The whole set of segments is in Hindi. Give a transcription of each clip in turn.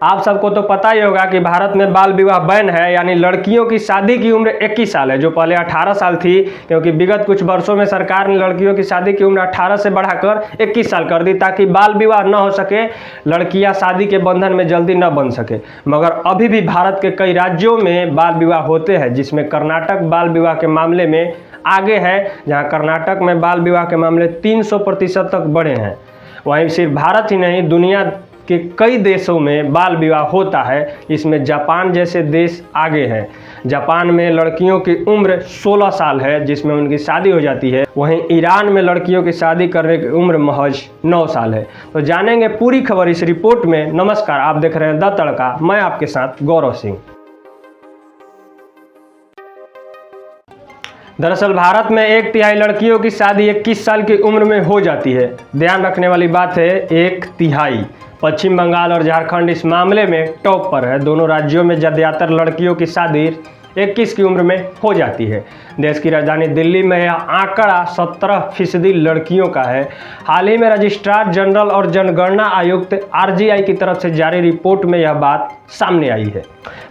आप सबको तो पता ही होगा कि भारत में बाल विवाह बैन है, यानी लड़कियों की शादी की उम्र 21 साल है, जो पहले 18 साल थी, क्योंकि विगत कुछ वर्षों में सरकार ने लड़कियों की शादी की उम्र 18 से बढ़ाकर 21 साल कर दी, ताकि बाल विवाह न हो सके, लड़कियां शादी के बंधन में जल्दी न बन सके। मगर अभी भी भारत के कई राज्यों में बाल विवाह होते हैं, जिसमें कर्नाटक बाल विवाह के मामले में आगे है, जहाँ कर्नाटक में बाल विवाह के मामले 300% तक बढ़े हैं। वहीं सिर्फ भारत ही नहीं, दुनिया के कई देशों में बाल विवाह होता है। इसमें जापान जैसे देश आगे हैं। जापान में लड़कियों की उम्र 16 साल है, जिसमें उनकी शादी हो जाती है। वहीं ईरान में लड़कियों की शादी करने की उम्र महज 9 साल है। तो जानेंगे पूरी खबर इस रिपोर्ट में। नमस्कार, आप देख रहे हैं द तड़का, मैं आपके साथ गौरव सिंह। दरअसल भारत में 1/3 लड़कियों की शादी 21 साल की उम्र में हो जाती है। ध्यान रखने वाली बात है, 1/3। पश्चिम बंगाल और झारखंड इस मामले में टॉप पर है। दोनों राज्यों में ज़्यादातर लड़कियों की शादी 21 की उम्र में हो जाती है। देश की राजधानी दिल्ली में यह आंकड़ा 17% लड़कियों का है। हाल ही में रजिस्ट्रार जनरल और जनगणना आयुक्त RGI की तरफ से जारी रिपोर्ट में यह बात सामने आई है।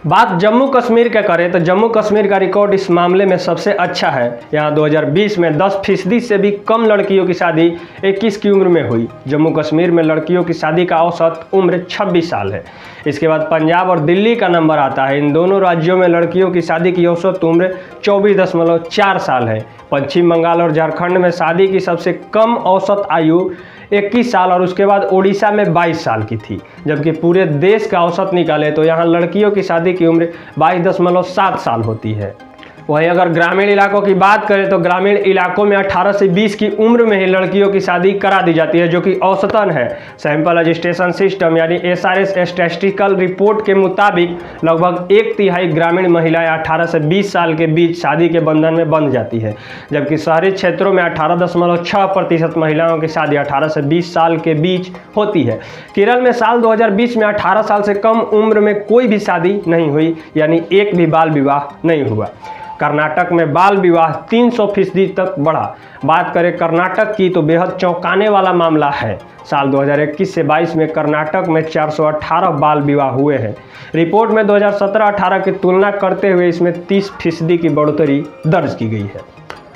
बात जम्मू कश्मीर का करें तो जम्मू कश्मीर का रिकॉर्ड इस मामले में सबसे अच्छा है। यहाँ 2020 में 10% से भी कम लड़कियों की शादी 21 की उम्र में हुई। जम्मू कश्मीर में लड़कियों की शादी का औसत उम्र 26 साल है। इसके बाद पंजाब और दिल्ली का नंबर आता है। इन दोनों राज्यों में लड़कियों की शादी की औसत उम्र 24.4 साल है। पश्चिम बंगाल और झारखंड में शादी की सबसे कम औसत आयु 21 साल और उसके बाद ओडिशा में 22 साल की थी। जबकि पूरे देश का औसत निकाले तो यहाँ लड़कियों की शादी की उम्र 22.7 साल होती है। वहीं अगर ग्रामीण इलाकों की बात करें तो ग्रामीण इलाकों में 18 से 20 की उम्र में ही लड़कियों की शादी करा दी जाती है, जो कि औसतन है। सैंपल रजिस्ट्रेशन सिस्टम यानी SRS स्टैटिस्टिकल रिपोर्ट के मुताबिक लगभग 1/3 ग्रामीण महिलाएं 18 से 20 साल के बीच शादी के बंधन में बंध जाती है, जबकि शहरी क्षेत्रों में 18.6% महिलाओं की शादी 18 से 20 साल के बीच होती है। केरल में साल 2020 में 18 साल से कम उम्र में कोई भी शादी नहीं हुई, यानी एक भी बाल विवाह नहीं हुआ। कर्नाटक में बाल विवाह 300% तक बढ़ा। बात करें कर्नाटक की तो बेहद चौंकाने वाला मामला है। साल 2021 से 22 में कर्नाटक में 418 बाल विवाह हुए हैं। रिपोर्ट में 2017-18 की तुलना करते हुए इसमें 30% की बढ़ोतरी दर्ज की गई है।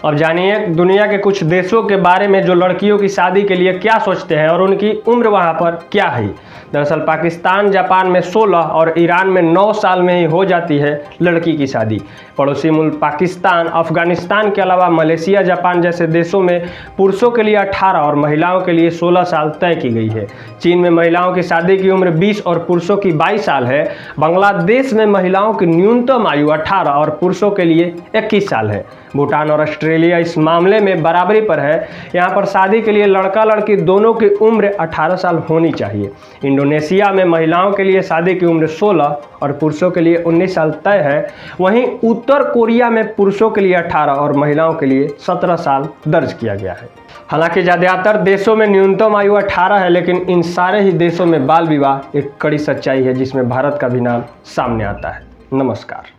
अब जानिए दुनिया के कुछ देशों के बारे में जो लड़कियों की शादी के लिए क्या सोचते हैं और उनकी उम्र वहां पर क्या है। दरअसल पाकिस्तान, जापान में 16 और ईरान में 9 साल में ही हो जाती है लड़की की शादी। पड़ोसी मुल्क पाकिस्तान, अफगानिस्तान के अलावा मलेशिया, जापान जैसे देशों में पुरुषों के लिए 18 और महिलाओं के लिए 16 साल तय की गई है। चीन में महिलाओं की शादी की उम्र 20 और पुरुषों की 22 साल है। बांग्लादेश में महिलाओं की न्यूनतम आयु 18 और पुरुषों के लिए 21 साल है। भूटान और ऑस्ट्रेलिया इस मामले में बराबरी पर है। यहाँ पर शादी के लिए लड़का लड़की दोनों की उम्र 18 साल होनी चाहिए। इंडोनेशिया में महिलाओं के लिए शादी की उम्र 16 और पुरुषों के लिए 19 साल तय है। वहीं उत्तर कोरिया में पुरुषों के लिए 18 और महिलाओं के लिए 17 साल दर्ज किया गया है। हालांकि ज़्यादातर देशों में न्यूनतम आयु 18 है, लेकिन इन सारे ही देशों में बाल विवाह एक कड़ी सच्चाई है, जिसमें भारत का भी नाम सामने आता है। नमस्कार।